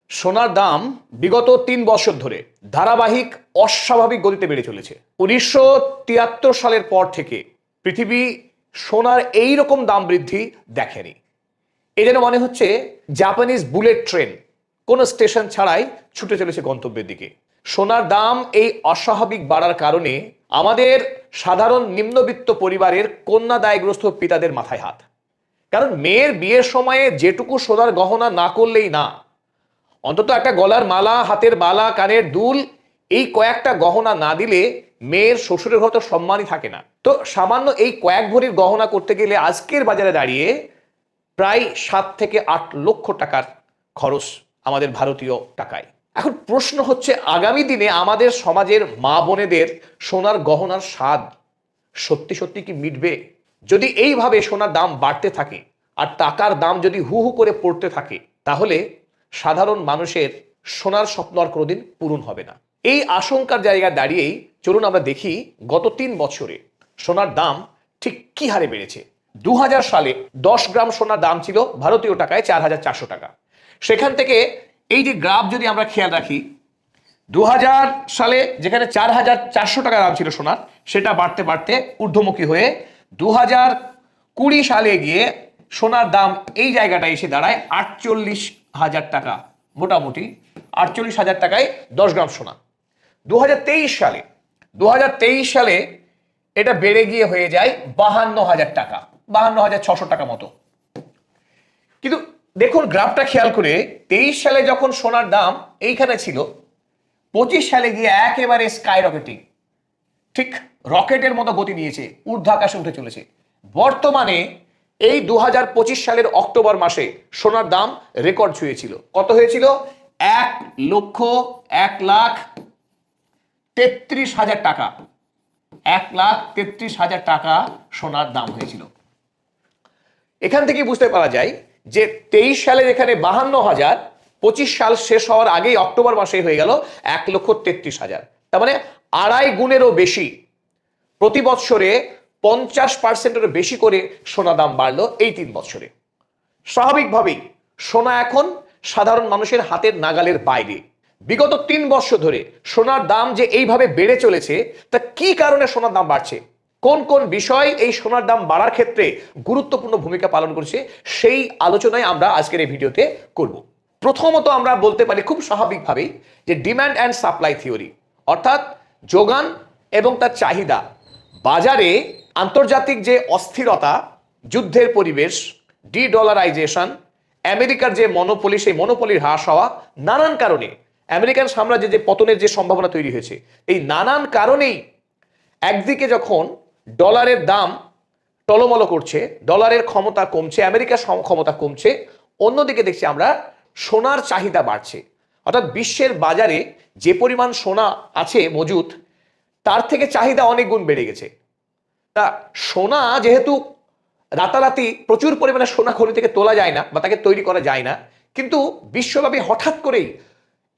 সোনার দাম বিগত ৩ বছর ধরে ধারাবাহিক অস্বাভাবিক গতিতে বেড়ে চলেছে। ১৯৭৩ সালের পর থেকে পৃথিবী সোনার এই রকম দাম বৃদ্ধি দেখেনি। এ যেন মনে হচ্ছে জাপানিজ বুলেট ট্রেন কোনো স্টেশন ছাড়াই ছুটে চলেছে গন্তব্যের দিকে। সোনার দাম এই অস্বাভাবিক বাড়ার কারণে আমাদের সাধারণ নিম্নবিত্ত পরিবারের কন্যা দায়গ্রস্ত পিতাদের মাথায় হাত। কারণ মেয়ের বিয়ের সময়ে যেটুকু সোনার গহনা না করলেই না, অন্তত একটা গলার মালা, হাতের বালা, কানের দুল, এই কয়েকটা গহনা না দিলে মেয়ের শ্বশুরের ঘর তো সম্মানই থাকে না। তো সামান্য এই কয়েক ভরির গহনা করতে গেলে আজকের বাজারে দাঁড়িয়ে প্রায় 7 থেকে 8 লক্ষ টাকার খরচ আমাদের ভারতীয় টাকায়। এখন প্রশ্ন হচ্ছে, আগামী দিনে আমাদের সমাজের মা বোনেদের সোনার গহনার স্বাদ সত্যি সত্যি কি মিটবে? যদি এইভাবে সোনার দাম বাড়তে থাকে আর টাকার দাম যদি হু হু করে পড়তে থাকে, তাহলে সাধারণ মানুষের সোনার স্বপ্ন আর কোনোদিন পূরণ হবে না। এই আশঙ্কার জায়গায় দাঁড়িয়েই চলুন আমরা দেখি গত 3 বছরে সোনার দাম ঠিক কি হারে বেড়েছে। 2000 সালে 10 গ্রাম সোনার দাম ছিল ভারতীয় টাকায় 4400 টাকা। সেখান থেকে এই যে গ্রাফ যদি আমরা খেয়াল রাখি, 2000 সালে যেখানে 4400 টাকা দাম ছিল সোনার, সেটা বাড়তে বাড়তে ঊর্ধ্বমুখী হয়ে 2020 সালে গিয়ে সোনার দাম এই জায়গাটায় এসে দাঁড়ায় 48,000 টাকা, মোটামুটি 48,000 টাকায় 10 গ্রাম সোনা। 2023 সালে এটা বেড়ে গিয়ে হয়ে যায় 52,000 টাকা, 52,600 টাকা মতো। কিন্তু দেখুন গ্রাফটা খেয়াল করে, 23 সালে যখন সোনার দাম এইখানে ছিল, 25 সালে গিয়ে একেবারে স্কাই রকেটিং, ঠিক রকেটের মতো গতি নিয়েছে, ঊর্ধ্ব আকাশে উঠে চলেছে। বর্তমানে এই 2025 সালের অক্টোবর মাসে সোনার দাম রেকর্ড ছুঁয়েছিল। কত হয়েছিল? 1,33,000 টাকা। 1,33,000 টাকা সোনার দাম হয়েছিল। এখান থেকে বুঝতে পারা যায় যে 23 সালে যেখানে 52,000, 25 সাল শেষ হওয়ার আগেই অক্টোবর মাসে হয়ে গেল 1,33,000। তার মানে 2.5 গুণেরও বেশি, প্রতি বছরে 50%-এরও বেশি করে সোনা দাম বাড়লো এই 3 বছরে। স্বাভাবিকভাবেই সোনা এখন সাধারণ মানুষের হাতের নাগালের বাইরে। বিগত 3 বছর ধরে সোনার দাম যে এইভাবে বেড়ে চলেছে, তা কি কারণে সোনার দাম বাড়ছে, কোন কোন বিষয় এই সোনার দাম বাড়ার ক্ষেত্রে গুরুত্বপূর্ণ ভূমিকা পালন করছে, সেই আলোচনায় আমরা আজকের এই ভিডিওতে করব। প্রথমত আমরা বলতে পারি খুব স্বাভাবিকভাবেই যে ডিমান্ড অ্যান্ড সাপ্লাই থিওরি, অর্থাৎ যোগান এবং তার চাহিদা। বাজারে আন্তর্জাতিক যে অস্থিরতা, যুদ্ধের পরিবেশ, ডি-ডলারাইজেশন, আমেরিকার যে মনোপলি, সেই মনোপলির হ্রাস হওয়া, নানান কারণে আমেরিকান সাম্রাজ্যের যে পতনের যে সম্ভাবনা তৈরি হয়েছে, এই নানান কারণেই একদিকে যখন ডলারের দাম টলমল করছে, ডলারের ক্ষমতা কমছে, আমেরিকার ক্ষমতা কমছে, অন্যদিকে দেখছি আমরা সোনার চাহিদা বাড়ছে। অর্থাৎ বিশ্বের বাজারে যে পরিমাণ সোনা আছে মজুদ, তার থেকে চাহিদা অনেক গুণ বেড়ে গেছে। তা সোনা যেহেতু রাতারাতি প্রচুর পরিমাণে সোনা খনি থেকে তোলা যায় না বা তাকে তৈরি করা যায় না, কিন্তু বিশ্বব্যাপী হঠাৎ করেই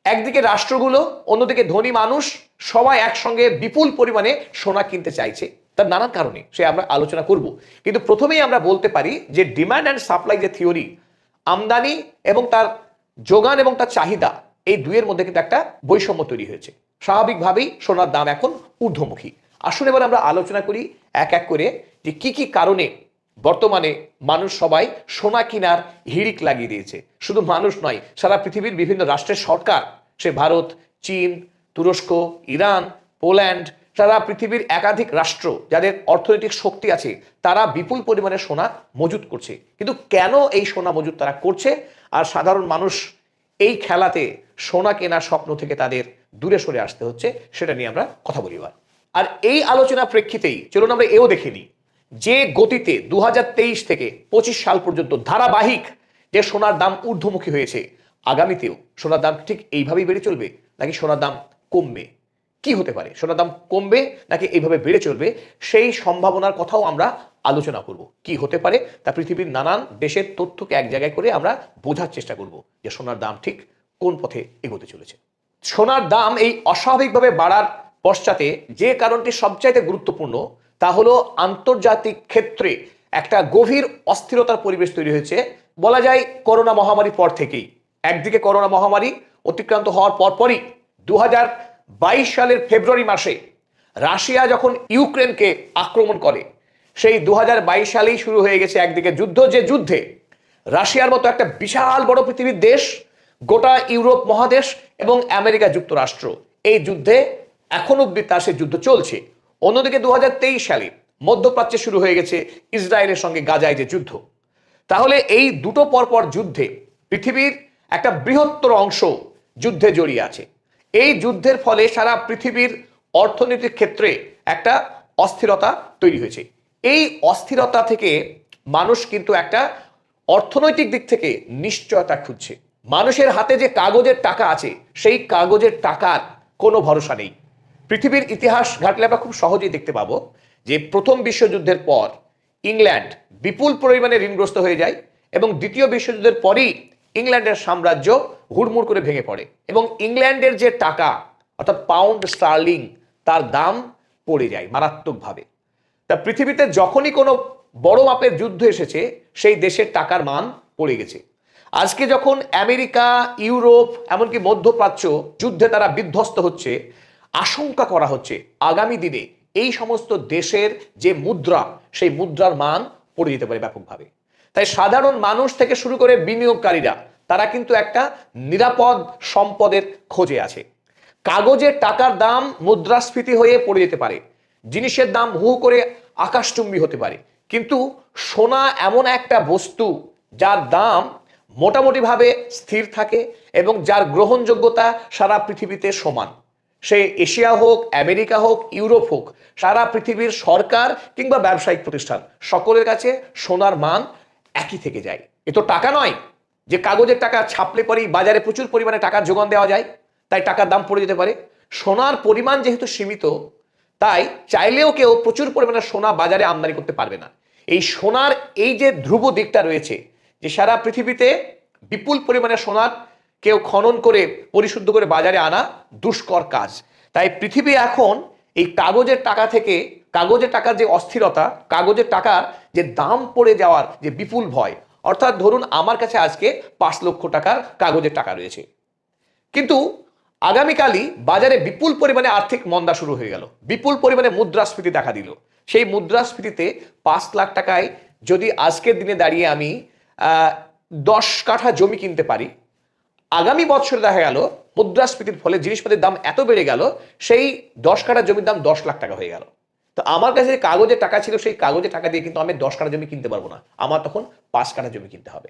একদিকে রাষ্ট্রগুলো, অন্যদিকে ধনী মানুষ সবাই একসঙ্গে বিপুল পরিমাণে সোনা কিনতে চাইছে। তার নানান কারণে সে আমরা আলোচনা করব। কিন্তু প্রথমেই আমরা বলতে পারি যে ডিমান্ড অ্যান্ড সাপ্লাই যে থিওরি, আমদানি এবং তার যোগান এবং তার চাহিদা, এই দুইয়ের মধ্যে কিন্তু একটা বৈষম্য তৈরি হয়েছে। স্বাভাবিকভাবেই সোনার দাম এখন ঊর্ধ্বমুখী। আসুন এবার আমরা আলোচনা করি এক এক করে যে কি কি কারণে বর্তমানে মানুষ সবাই সোনা কেনার হিড়িক লাগিয়ে দিয়েছে। শুধু মানুষ নয়, সারা পৃথিবীর বিভিন্ন রাষ্ট্রের সরকার, সে ভারত, চীন, তুরস্ক, ইরান, পোল্যান্ড, সারা পৃথিবীর একাধিক রাষ্ট্র যাদের অর্থনৈতিক শক্তি আছে, তারা বিপুল পরিমাণে সোনা মজুত করছে। কিন্তু কেন এই সোনা মজুত তারা করছে, আর সাধারণ মানুষ এই খেলাতে সোনা কেনার স্বপ্ন থেকে তাদের দূরে সরে আসতে হচ্ছে, সেটা নিয়ে আমরা কথা বলি এবার। আর এই আলোচনা প্রেক্ষিতেই চলুন আমরা এও দেখে নিই যে গতিতে 2023 থেকে 25 সাল পর্যন্ত ধারাবাহিক যে সোনার দাম ঊর্ধ্বমুখী হয়েছে, আগামীতেও সোনার দাম ঠিক এইভাবেই বেড়ে চলবে, নাকি সোনার দাম কমবে? কি হতে পারে, সোনার দাম কমবে নাকি এইভাবে বেড়ে চলবে, সেই সম্ভাবনার কথাও আমরা আলোচনা করব। কি হতে পারে তা পৃথিবীর নানান দেশের তথ্যকে এক জায়গায় করে আমরা বোঝার চেষ্টা করব যে সোনার দাম ঠিক কোন পথে এগোতে চলেছে। সোনার দাম এই অস্বাভাবিকভাবে বাড়ার পশ্চাতে যে কারণটি সবচাইতে গুরুত্বপূর্ণ, তা হলো আন্তর্জাতিক ক্ষেত্রে একটা গভীর অস্থিরতার পরিবেশ তৈরি হয়েছে, বলা যায় করোনা মহামারীর পর থেকেই। একদিকে করোনা মহামারী অতিক্রান্ত হওয়ার পরপরই 2022 সালের ফেব্রুয়ারি মাসে রাশিয়া যখন ইউক্রেনকে আক্রমণ করে, সেই 2022 সালেই শুরু হয়ে গেছে একদিকে যুদ্ধ, যে যুদ্ধে রাশিয়ার মতো একটা বিশাল বড় পৃথিবীর দেশ, গোটা ইউরোপ মহাদেশ এবং আমেরিকা যুক্তরাষ্ট্র, এই যুদ্ধে এখন অব্দি তার সে যুদ্ধ চলছে। অন্যদিকে 2023 সালে মধ্যপ্রাচ্যে শুরু হয়ে গেছে ইসরায়েলের সঙ্গে গাজায় যে যুদ্ধ। তাহলে এই দুটো পরপর যুদ্ধে পৃথিবীর একটা বৃহত্তর অংশ যুদ্ধে জড়িয়ে আছে। এই যুদ্ধের ফলে সারা পৃথিবীর অর্থনৈতিক ক্ষেত্রে একটা অস্থিরতা তৈরি হয়েছে। এই অস্থিরতা থেকে মানুষ কিন্তু একটা অর্থনৈতিক দিক থেকে নিশ্চয়তা খুঁজছে। মানুষের হাতে যে কাগজের টাকা আছে, সেই কাগজের টাকার কোনো ভরসা নেই। পৃথিবীর ইতিহাস ঘাটলে আমরা খুব সহজেই দেখতে পাবো যে প্রথম বিশ্বযুদ্ধের পর ইংল্যান্ড বিপুল পরিমাণে ঋণগ্রস্ত হয়ে যায় এবং দ্বিতীয় বিশ্বযুদ্ধের পরই ইংল্যান্ডের সাম্রাজ্য হুড়মুড় করে ভেঙে পড়ে এবং ইংল্যান্ডের যে টাকা অর্থাৎ পাউন্ড স্টার্লিং, তার দাম পড়ে যায় মারাত্মকভাবে। তা পৃথিবীতে যখনই কোনো বড় মাপের যুদ্ধ এসেছে, সেই দেশের টাকার মান পড়ে গেছে। আজকে যখন আমেরিকা, ইউরোপ, এমনকি মধ্যপ্রাচ্য যুদ্ধে তারা বিধ্বস্ত হচ্ছে, আশঙ্কা করা হচ্ছে আগামী দিনে এই সমস্ত দেশের যে মুদ্রা, সেই মুদ্রার মান পড়ে যেতে পারে ব্যাপকভাবে। তাই সাধারণ মানুষ থেকে শুরু করে বিনিয়োগকারীরা তারা কিন্তু একটা নিরাপদ সম্পদের খোঁজে আছে। কাগজের টাকার দাম মুদ্রাস্ফীতি হয়ে পড়ে যেতে পারে, জিনিসের দাম হু করে আকাশচুম্বী হতে পারে, কিন্তু সোনা এমন একটা বস্তু যার দাম মোটামুটিভাবে স্থির থাকে এবং যার গ্রহণযোগ্যতা সারা পৃথিবীতে সমান। সে এশিয়া হোক, আমেরিকা হোক, ইউরোপ হোক, সারা পৃথিবীর সরকার কিংবা ব্যবসায়িক প্রতিষ্ঠান সকলের কাছে সোনার মান একই থেকে যায়। এ তো টাকা নয় যে কাগজের টাকা ছাপলে পরেই বাজারে প্রচুর পরিমাণে টাকার যোগান দেওয়া যায়, তাই টাকার দাম পড়ে যেতে পারে। সোনার পরিমাণ যেহেতু সীমিত, তাই চাইলেও কেউ প্রচুর পরিমাণে সোনা বাজারে আমদানি করতে পারবে না। এই সোনার এই যে ধ্রুব দিকটা রয়েছে, যে সারা পৃথিবীতে বিপুল পরিমাণে সোনার কেউ খনন করে পরিশুদ্ধ করে বাজারে আনা দুষ্কর কাজ। তাই পৃথিবী এখন এই কাগজের টাকা থেকে, কাগজের টাকার যে অস্থিরতা, কাগজের টাকার যে দাম পড়ে যাওয়ার যে বিপুল ভয়, অর্থাৎ ধরুন আমার কাছে আজকে 5 লক্ষ টাকার কাগজের টাকা রয়েছে, কিন্তু আগামীকালই বাজারে বিপুল পরিমাণে আর্থিক মন্দা শুরু হয়ে গেল, বিপুল পরিমাণে মুদ্রাস্ফীতি দেখা দিল। সেই মুদ্রাস্ফীতিতে 5 লাখ টাকায় যদি আজকের দিনে দাঁড়িয়ে আমি 10 কাঠা জমি কিনতে পারি, আগামী বছরে দেখা গেল মুদ্রাস্ফীতির ফলে জিনিসপাতির দাম এত বেড়ে গেল, সেই 10 কাঠা জমির দাম 10 লাখ টাকা হয়ে গেল। তো আমার কাছে যে কাগজের টাকা ছিল, সেই কাগজের টাকা দিয়ে কিন্তু আমি 10 কাঠা জমি কিনতে পারবো না, আমার তখন 5 কাঠা জমি কিনতে হবে।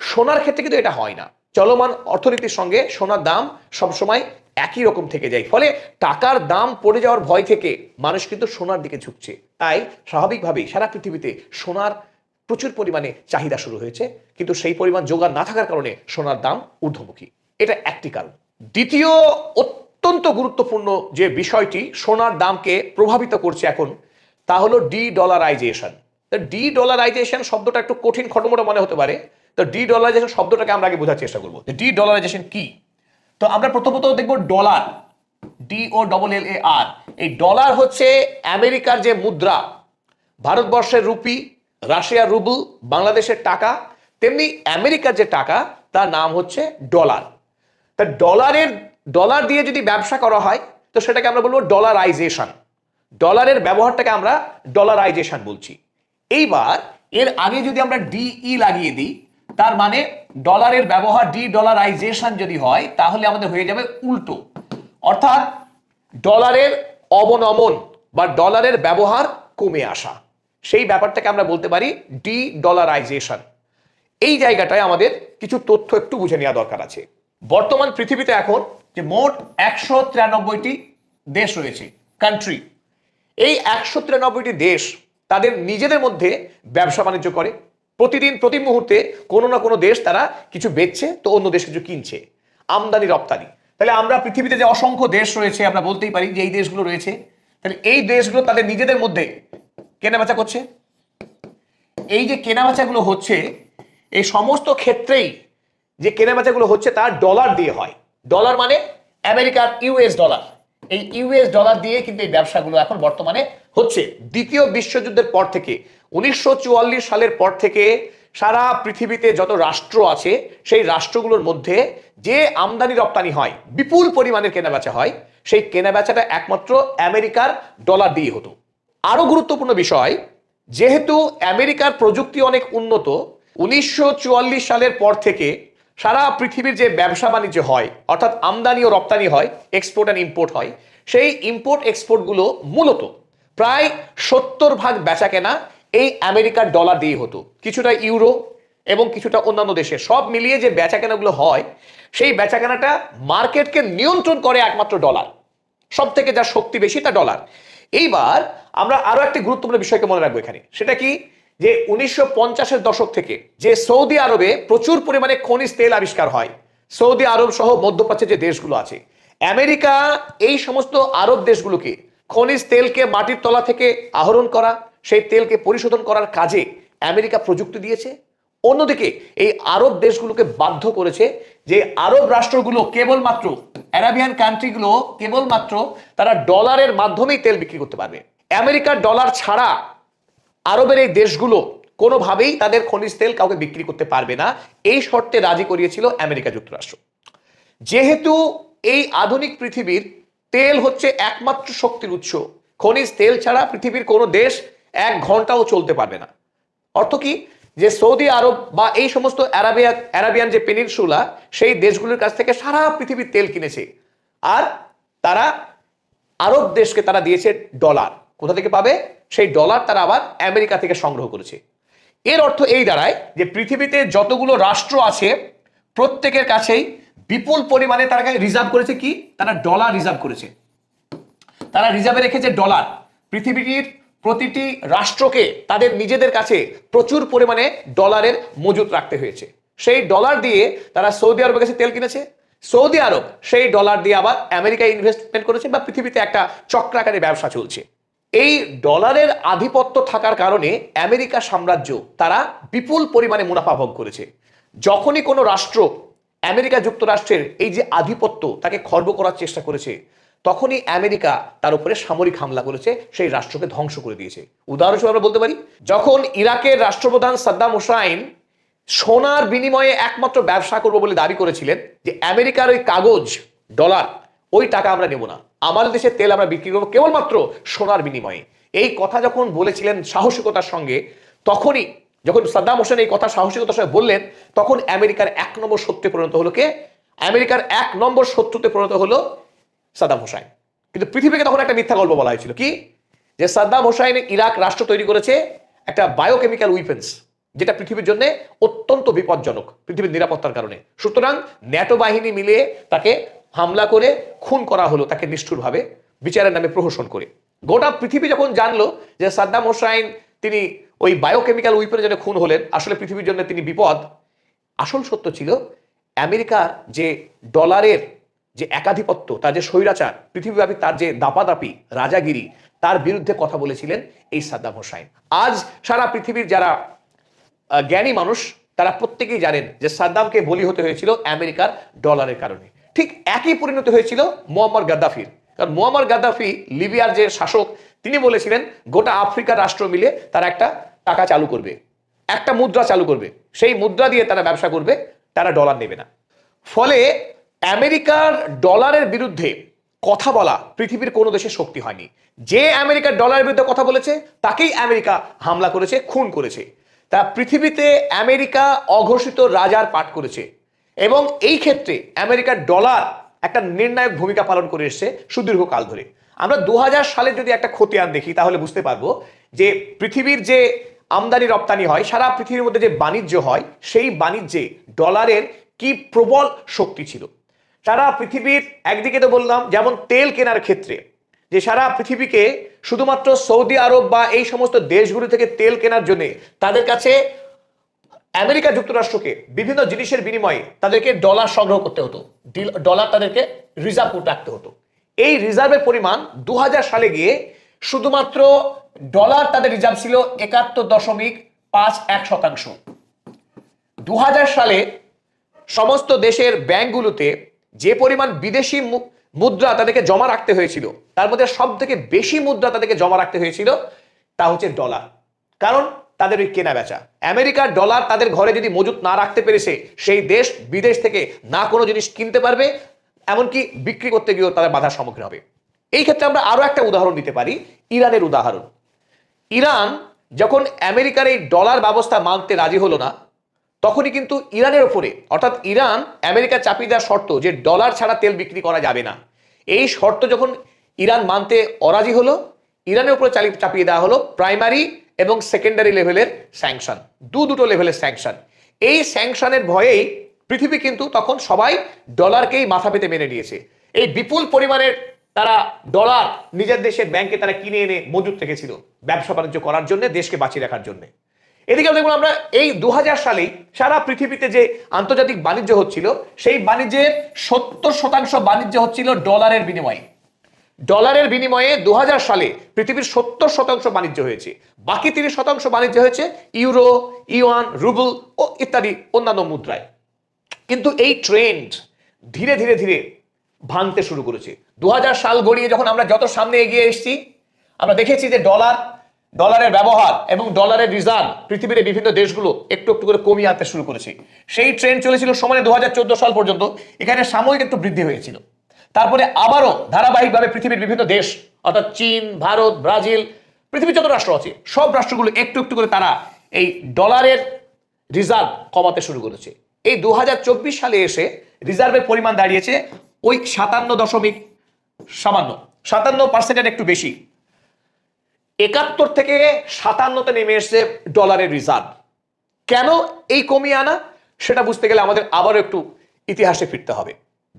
সোনার ক্ষেত্রে কিন্তু এটা হয় না। চলমান অর্থনীতির সঙ্গে সোনার দাম সবসময় একই রকম থেকে যায়, ফলে টাকার দাম পড়ে যাওয়ার ভয় থেকে মানুষ কিন্তু সোনার দিকে ঝুঁকছে। তাই স্বাভাবিকভাবেই সারা পৃথিবীতে সোনার প্রচুর পরিমাণে চাহিদা শুরু হয়েছে, কিন্তু সেই পরিমাণ যোগান না থাকার কারণে সোনার দাম ঊর্ধ্বমুখী। এটা একটি কারণ। দ্বিতীয় অত্যন্ত গুরুত্বপূর্ণ যে বিষয়টি সোনার দামকে প্রভাবিত করছে এখন, তা হলো ডি-ডলারাইজেশন। ডি-ডলারাইজেশন শব্দটা একটু কঠিন খটোমটো মনে হতে পারে, তো ডি-ডলারাইজেশন শব্দটাকে আমরা আগে বোঝার চেষ্টা করবো। ডি-ডলারাইজেশন কি? তো আমরা প্রথমত দেখবো ডলার, DOLLAR। এই ডলার হচ্ছে আমেরিকার যে মুদ্রা, ভারতবর্ষের রুপি, রাশিয়ার রুবল, বাংলাদেশের টাকা, তেমনি আমেরিকার যে টাকা তার নাম হচ্ছে ডলার। তা ডলার দিয়ে যদি ব্যবসা করা হয়, তো সেটাকে আমরা বলবো ডলারাইজেশন। ডলারের ব্যবহারটাকে আমরা ডলারাইজেশন বলছি। এইবার এর আগে যদি আমরা DE লাগিয়ে দিই, তার মানে ডলারের ব্যবহার ডি-ডলারাইজেশন যদি হয়, তাহলে আমাদের হয়ে যাবে উল্টো, অর্থাৎ ডলারের অবনমন বা ডলারের ব্যবহার কমে আসা। সেই ব্যাপারটাকে আমরা বলতে পারি ডি-ডলারাইজেশন। এই জায়গাটায় আমাদের কিছু তথ্য একটু বুঝে নেওয়া দরকার আছে। বর্তমান পৃথিবীতে এখন যে মোট 193টি দেশ রয়েছে, কান্ট্রি। এই 193টি দেশ তাদের নিজেদের মধ্যে ব্যবসা বাণিজ্য করে। প্রতিদিন প্রতি মুহূর্তে কোনো না কোনো দেশ তারা কিছু বেচছে, তো অন্য দেশ কিছু কিনছে, আমদানি রপ্তানি। তাহলে আমরা পৃথিবীতে যে অসংখ্য দেশ রয়েছে, আমরা বলতেই পারি যে এই দেশগুলো রয়েছে, তাহলে এই দেশগুলো তাদের নিজেদের মধ্যে কেনাবেচা করছে। এই যে কেনাবেচাগুলো হচ্ছে, এই সমস্ত ক্ষেত্রেই যে কেনাবেচাগুলো হচ্ছে তা ডলার দিয়ে হয়। ডলার মানে আমেরিকার US ডলার। এই US ডলার দিয়ে কিন্তু এই ব্যবসাগুলো এখন বর্তমানে হচ্ছে। দ্বিতীয় বিশ্বযুদ্ধের পর থেকে 1944 সালের পর থেকে সারা পৃথিবীতে যত রাষ্ট্র আছে সেই রাষ্ট্রগুলোর মধ্যে যে আমদানি রপ্তানি হয়, বিপুল পরিমাণের কেনাবেচা হয়, সেই কেনাবেচাটা একমাত্র আমেরিকার ডলার দিয়ে হতো। আরো গুরুত্বপূর্ণ বিষয়, যেহেতু আমেরিকার প্রযুক্তি অনেক উন্নত, 1944 সালের পর থেকে সারা পৃথিবীর যে ব্যবসা বাণিজ্য হয়, অর্থাৎ আমদানি ও রপ্তানি হয়, এক্সপোর্ট অ্যান্ড ইম্পোর্ট হয়, সেই ইম্পোর্ট এক্সপোর্টগুলো মূলত প্রায় 70% বেচা কেনা এই আমেরিকার ডলার দিয়ে হতো। কিছুটা ইউরো এবং কিছুটা অন্যান্য দেশে, সব মিলিয়ে যে বেচা কেনাগুলো হয়, সেই বেচা কেনাটা মার্কেটকে নিয়ন্ত্রণ করে একমাত্র ডলার। সব থেকে যার শক্তি বেশি তা ডলার। এইবার আমরা আরো একটি গুরুত্বপূর্ণ বিষয়কে মনে রাখবো এখানে, সেটা কি, যে 1950-এর দশক থেকে যে সৌদি আরবে প্রচুর পরিমাণে খনিজ তেল আবিষ্কার হয়, সৌদি আরব সহ মধ্যপ্রাচ্যের যে দেশগুলো আছে, আমেরিকা এই সমস্ত আরব দেশগুলোকে খনিজ তেলকে মাটির তলা থেকে আহরণ করা, সেই তেলকে পরিশোধন করার কাজে আমেরিকা প্রযুক্তি দিয়েছে। অন্যদিকে এই আরব দেশগুলোকে বাধ্য করেছে যে আরব রাষ্ট্রগুলো কেবলমাত্র, আরাবিয়ান কান্ট্রিগুলো কেবলমাত্র তারা ডলারের মাধ্যমেই তেল বিক্রি করতে পারবে। আমেরিকার ডলার ছাড়া আরবের এই দেশগুলো কোনোভাবেই তাদের খনিজ তেল কাউকে বিক্রি করতে পারবে না, এই শর্তে রাজি করিয়েছিল আমেরিকা যুক্তরাষ্ট্র। যেহেতু এই আধুনিক পৃথিবীর তেল হচ্ছে একমাত্র শক্তির উৎস, খনিজ তেল ছাড়া পৃথিবীর কোনো দেশ 1 ঘন্টাও চলতে পারবে না। অর্থ কি, যে সৌদি আরব বা এই সমস্ত আরাবিয়ান যে পেনিনসুলা, সেই দেশগুলোর কাছ থেকে সারা পৃথিবীর তেল কিনেছে, আর তারা আরব দেশকে তারা দিয়েছে ডলার। কোথা থেকে পাবে? সেই ডলার তারা আবার আমেরিকা থেকে সংগ্রহ করেছে। এর অর্থ এই দাঁড়ায় যে পৃথিবীতে যতগুলো রাষ্ট্র আছে প্রত্যেকের কাছেই বিপুল পরিমাণে তারা রিজার্ভ করেছে কি, তারা ডলার রিজার্ভ করেছে। তারা রিজার্ভে রেখেছে ডলার। পৃথিবীর প্রতিটি রাষ্ট্রকে তাদের নিজেদের কাছে প্রচুর পরিমাণে ডলারের মজুত রাখতে হয়েছে। সেই ডলার দিয়ে তারা সৌদি আরবের কাছে তেল কিনেছে, সৌদি আরব সেই ডলার দিয়ে আবার আমেরিকায় ইনভেস্টমেন্ট করেছে, বা পৃথিবীতে একটা চক্রাকারে ব্যবসা চলছে। এই ডলারের আধিপত্য থাকার কারণে আমেরিকা সাম্রাজ্য তারা বিপুল পরিমাণে মুনাফা ভোগ করেছে। যখনই কোনো রাষ্ট্র আমেরিকা যুক্তরাষ্ট্রের এই যে আধিপত্য তাকে খর্ব করার চেষ্টা করেছে, তখনই আমেরিকা তার উপরে সামরিক হামলা করেছে, সেই রাষ্ট্রকে ধ্বংস করে দিয়েছে। উদাহরণস্বরূপ আমরা বলতে পারি, যখন ইরাকের রাষ্ট্রপ্রধান সাদ্দাম হুসাইন সোনার বিনিময়ে একমাত্র ব্যবসা করবো বলে দাবি করেছিলেন, যে আমেরিকার ওই কাগজ ডলার, ওই টাকা আমরা নেব না, আমাদের দেশের তেল আমরা বিক্রি করবো কেবলমাত্র সোনার বিনিময়ে, এই কথা যখন বলেছিলেন সাহসিকতার সঙ্গে, তখনই যখন সাদ্দাম হোসেন এই কথা সাহসিকতার সঙ্গে বললেন, তখন আমেরিকার 1 নম্বর শত্রুতে পরিণত হলো কে? আমেরিকার 1 নম্বর শত্রুতে পরিণত হলো সাদ্দাম হোসেন। কিন্তু পৃথিবীকে তখন একটা মিথ্যা গল্প বলা হয়েছিল, কি, যে সাদ্দাম হোসেন ইরাক রাষ্ট্র তৈরি করেছে একটা বায়োকেমিক্যাল উইপেন্স, যেটা পৃথিবীর জন্য অত্যন্ত বিপজ্জনক পৃথিবীর নিরাপত্তার কারণে। সুতরাং ন্যাটো বাহিনী মিলে তাকে হামলা করে খুন করা হলো, তাকে নিষ্ঠুরভাবে বিচারের নামে প্রহসন করে। গোটা পৃথিবী যখন জানলো যে সাদ্দাম হোসেন তিনি ওই বায়োকেমিক্যাল উইপেনের জন্য খুন হলেন, আসলে পৃথিবীর জন্য তিনি বিপদ, আসল সত্য ছিল আমেরিকার যে ডলারের যে একাধিপত্য, তার যে স্বৈরাচার, পৃথিবীব্যাপী তার যে দাপাদাপি রাজাগিরি, তার বিরুদ্ধে কথা বলেছিলেন এই সাদ্দাম হোসেন। আজ সারা পৃথিবীর যারা জ্ঞানী মানুষ তারা প্রত্যেকেই জানেন যে সাদ্দামকে বলি হতে হয়েছিল আমেরিকার ডলারের কারণে। ঠিক একই পরিণতি হয়েছিল মুয়াম্মার গাদ্দাফির। কারণ মুয়াম্মার গাদ্দাফি লিবিয়ার যে শাসক, তিনি বলেছিলেন গোটা আফ্রিকার রাষ্ট্র মিলে তারা একটা টাকা চালু করবে, একটা মুদ্রা চালু করবে, সেই মুদ্রা দিয়ে তারা ব্যবসা করবে, তারা ডলার নেবে না। ফলে আমেরিকার ডলারের বিরুদ্ধে কথা বলা পৃথিবীর কোনো দেশের শক্তি হয়নি। যে আমেরিকার ডলারের বিরুদ্ধে কথা বলেছে তাকেই আমেরিকা হামলা করেছে, খুন করেছে। তা পৃথিবীতে আমেরিকা অঘোষিত রাজার পাঠ করেছে, এবং এই ক্ষেত্রে আমেরিকার ডলার একটা নির্ণায়ক ভূমিকা পালন করে এসেছে সুদীর্ঘ কাল ধরে। আমরা 2000 সালে যদি একটা খতিয়ান দেখি তাহলে বুঝতে পারবো যে পৃথিবীর যে আমদানি রপ্তানি হয়, সারা পৃথিবীর মধ্যে যে বাণিজ্য হয়, সেই বাণিজ্যে ডলারের কি প্রবল শক্তি ছিল। সারা পৃথিবীর, একদিকে তো বললাম যেমন তেল কেনার ক্ষেত্রে, যে সারা পৃথিবীকে শুধুমাত্র সৌদি আরব বা এই সমস্ত দেশগুলো থেকে তেল কেনার জন্য তাদের কাছে আমেরিকা যুক্তরাষ্ট্রকে বিভিন্ন জিনিসের বিনিময়ে তাদেরকে ডলার সংগ্রহ করতে হতো, ডলার তাদেরকে রিজার্ভ করে রাখতে হতো। এই রিজার্ভের পরিমাণ 2000 সালে গিয়ে শুধুমাত্র ডলার তাদের রিজার্ভ ছিল 71.51%। 2000 সালে সমস্ত দেশের ব্যাংকগুলোতে যে পরিমাণ বিদেশি মুদ্রা তাদেরকে জমা রাখতে হয়েছিল, তার মধ্যে সব থেকে বেশি মুদ্রা তাদেরকে জমা রাখতে হয়েছিল তা হচ্ছে ডলার। কারণ তাদের ওই কেনা বেচা। আমেরিকার ডলার তাদের ঘরে যদি মজুত না রাখতে পেরেছে, সেই দেশ বিদেশ থেকে না কোনো জিনিস কিনতে পারবে, এমনকি বিক্রি করতে গিয়েও তাদের বাধার সম্মুখীন হবে। এই ক্ষেত্রে আমরা আরো একটা উদাহরণ দিতে পারি, ইরানের উদাহরণ। ইরান যখন আমেরিকার এই ডলার ব্যবস্থা মানতে রাজি হলো না, তখনই কিন্তু ইরানের ওপরে, অর্থাৎ ইরান আমেরিকা চাপিয়ে দেওয়ার শর্ত যে ডলার ছাড়া তেল বিক্রি করা যাবে না, এই শর্ত যখন ইরান মানতে অরাজি হলো, ইরানের উপরে চাপিয়ে দেওয়া হলো প্রাইমারি এবং সেকেন্ডারি লেভেলের স্যাংশন, দুটো লেভেলের স্যাংশন। এই স্যাংশনের ভয়েই পৃথিবী কিন্তু তখন সবাই ডলারকেই মাথা পেতে মেনে নিয়েছে। এই বিপুল পরিমাণের তারা ডলার নিজের দেশের ব্যাংকে তারা কিনে এনে মজুত রেখেছিল ব্যবসা বাণিজ্য করার জন্য, দেশকে বাঁচিয়ে রাখার জন্য। এদিকে দেখুন আমরা এই 2000 সালেই সারা পৃথিবীতে যে আন্তর্জাতিক বাণিজ্য হচ্ছিল, সেই বাণিজ্যের 70% বাণিজ্য হচ্ছিল ডলারের বিনিময়ে। ডলারের বিনিময়ে 2000 সালে পৃথিবীর 70% বাণিজ্য হয়েছে, বাকি 30% বাণিজ্য হয়েছে ইউরো, ইউয়ান, রুবল ও ইত্যাদি অন্যান্য মুদ্রায়। কিন্তু এই ট্রেন্ড ধীরে ধীরে ধীরে ভাঙতে শুরু করেছে। 2000 সাল গড়িয়ে যখন আমরা যত সামনে এগিয়ে এসেছি, আমরা দেখেছি যে ডলারের ব্যবহার এবং ডলারের রিজার্ভ পৃথিবীর বিভিন্ন দেশগুলো একটু একটু করে কমিয়ে আনতে শুরু করেছে। সেই ট্রেন্ড চলেছিল সমানে 2014 সাল পর্যন্ত, এখানে সাময়িক একটু বৃদ্ধি হয়েছিল। তারপরে আবারও ধারাবাহিকভাবে পৃথিবীর বিভিন্ন দেশ, অর্থাৎ চীন, ভারত, ব্রাজিল, পৃথিবীর যত রাষ্ট্র আছে সব রাষ্ট্রগুলো একটু একটু করে তারা এই ডলারের রিজার্ভ কমাতে শুরু করেছে। এই 2024 সালে এসে রিজার্ভের পরিমাণ দাঁড়িয়েছে ওই 57% একটু বেশি, 71 থেকে 57-তে নেমে এসেছে ডলারের রিজার্ভ। কেন এই কমিয়ে আনা, সেটা বুঝতে গেলে আমাদের আবারও একটু ইতিহাসে ফিরতে হবে।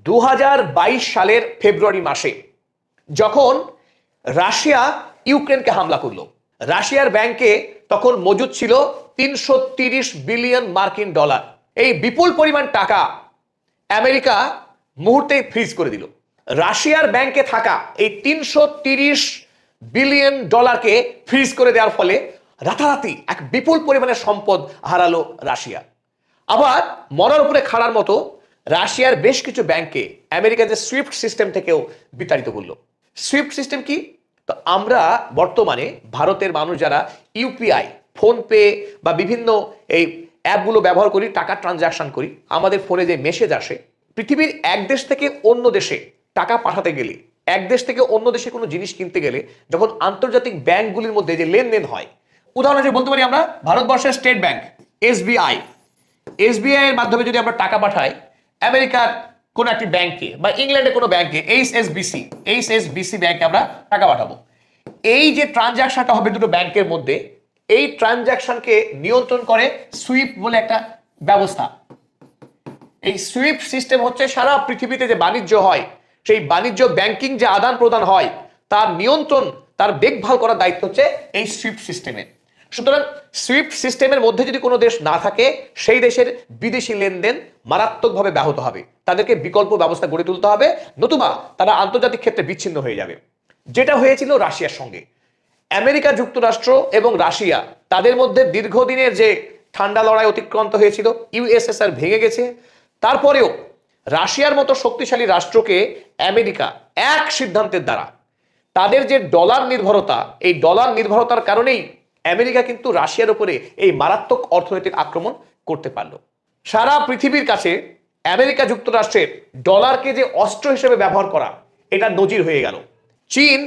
2022 সালের ফেব্রুয়ারি মাসে যখন রাশিয়া ইউক্রেনকে হামলা করলো, রাশিয়ার ব্যাংকে তখন মজুদ ছিল 330 বিলিয়ন মার্কিন ডলার। এই বিপুল পরিমাণ টাকা আমেরিকা মুহূর্তেই ফ্রিজ করে দিল। রাশিয়ার ব্যাংকে থাকা এই 330 বিলিয়ন ডলারকে ফ্রিজ করে দেওয়ার ফলে রাতারাতি এক বিপুল পরিমাণের সম্পদ হারালো রাশিয়া। আবার মরার উপরে খাড়ার মতো রাশিয়ার বেশ কিছু ব্যাংকে আমেরিকা যে সুইফট সিস্টেম থেকেও বিতাড়িত করলো। সুইফট সিস্টেম কি? তো আমরা বর্তমানে ভারতের মানুষ যারা ইউপিআই, ফোনপে বা বিভিন্ন এই অ্যাপগুলো ব্যবহার করি, টাকা ট্রানজাকশন করি, আমাদের ফোনে যে মেসেজ আসে, পৃথিবীর এক দেশ থেকে অন্য দেশে টাকা পাঠাতে গেলে, এক দেশ থেকে অন্য দেশে কোনো জিনিস কিনতে গেলে, যখন আন্তর্জাতিক ব্যাংকগুলির মধ্যে যে লেনদেন হয়, উদাহরণ হিসেবে বলতে পারি আমরা ভারতবর্ষের স্টেট ব্যাংক এসবিআই এর মাধ্যমে যদি আমরা টাকা পাঠাই আমেরিকার কোন একটি ব্যাংকে বা ইংল্যান্ডের কোনো ব্যাংকে, এইচএসবিসি ব্যাংকে আমরা টাকা পাঠাবো, এই যে ট্রানজাকশনটা হবে দুটো ব্যাংকের মধ্যে, এই ট্রানজাকশনকে নিয়ন্ত্রণ করে সুইফট বলে একটা ব্যবস্থা। এই সুইফট সিস্টেম হচ্ছে সারা পৃথিবীতে যে বাণিজ্য হয়, সেই বাণিজ্য ব্যাংকিং যে আদান প্রদান হয়, তার নিয়ন্ত্রণ, তার দেখভাল করার দায়িত্ব হচ্ছে এই সুইফট সিস্টেমের। সুতরাং সুইফট সিস্টেমের মধ্যে যদি কোনো দেশ না থাকে, সেই দেশের বিদেশি লেনদেন মারাত্মকভাবে ব্যাহত হবে। তাদেরকে বিকল্প ব্যবস্থা গড়ে তুলতে হবে, নতুবা তারা আন্তর্জাতিক ক্ষেত্রে বিচ্ছিন্ন হয়ে যাবে। যেটা হয়েছিল রাশিয়ার সঙ্গে। আমেরিকা যুক্তরাষ্ট্র এবং রাশিয়া, তাদের মধ্যে দীর্ঘদিনের যে ঠান্ডা লড়াই অতিক্রান্ত হয়েছিল, ইউএসএসআর ভেঙে গেছে, তারপরেও রাশিয়ার মতো শক্তিশালী রাষ্ট্রকে আমেরিকা এক সিদ্ধান্তের দ্বারা, তাদের যে ডলার নির্ভরতা, এই ডলার নির্ভরতার কারণেই আমেরিকা কিন্তু রাশিয়ার উপরে এই মারাত্মক অর্থনৈতিক আক্রমণ করতে পারলো। সারা পৃথিবীর কাছে আমেরিকা যুক্তরাষ্ট্রের ডলারকে যে অস্ত্র হিসেবে ব্যবহার করা, এটা নজির হয়ে গেল। চীন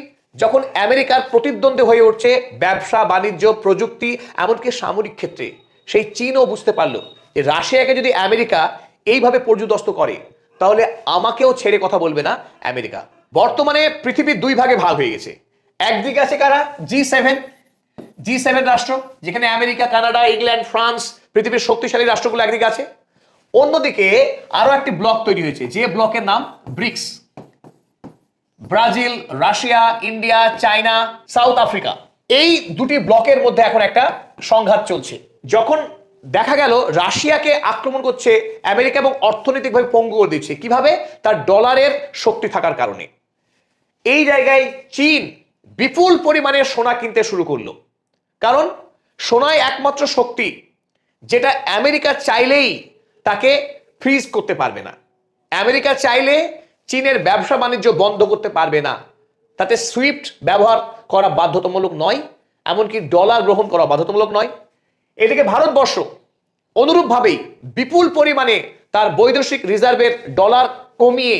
যখন আমেরিকার প্রতিদ্বন্দ্বী হয়ে উঠছে ব্যবসা বাণিজ্য, প্রযুক্তি, এমনকি সামরিক ক্ষেত্রে, সেই চীনও বুঝতে পারলো যে রাশিয়াকে যদি আমেরিকা এইভাবে পর্যুদস্ত করে, তাহলে আমাকেও ছেড়ে কথা বলবে না আমেরিকা। বর্তমানে পৃথিবীর দুই ভাগে ভাগ হয়ে গেছে। একদিকে আছে কারা? জি7 রাষ্ট্র, যেখানে আমেরিকা, কানাডা, ইংল্যান্ড, ফ্রান্স, পৃথিবীর শক্তিশালী রাষ্ট্রগুলো একদিকে আছে। অন্যদিকে আরো একটি ব্লক তৈরি হয়েছে, যে ব্লকের নাম BRICS. Brazil, Russia, India, China, South Africa, এই দুটি ব্লকের মধ্যে এখন একটা সংঘাত চলছে। যখন দেখা গেল রাশিয়াকে আক্রমণ করছে আমেরিকা এবং অর্থনৈতিকভাবে পঙ্গু করে দিচ্ছে, কিভাবে? তার ডলারের শক্তি থাকার কারণে। এই জায়গায় চীন বিপুল পরিমাণে সোনা কিনতে শুরু করলো, কারণ সোনাই একমাত্র শক্তি যেটা আমেরিকা চাইলেই তাকে ফ্রিজ করতে পারবে না। আমেরিকা চাইলে চীনের ব্যবসা বাণিজ্য বন্ধ করতে পারবে না, তাতে সুইফট ব্যবহার করা বাধ্যতামূলক নয়, এমনকি ডলার গ্রহণ করা বাধ্যতামূলক নয়। এদিকে ভারতবর্ষ অনুরূপভাবেই বিপুল পরিমাণে তার বৈদেশিক রিজার্ভের ডলার কমিয়ে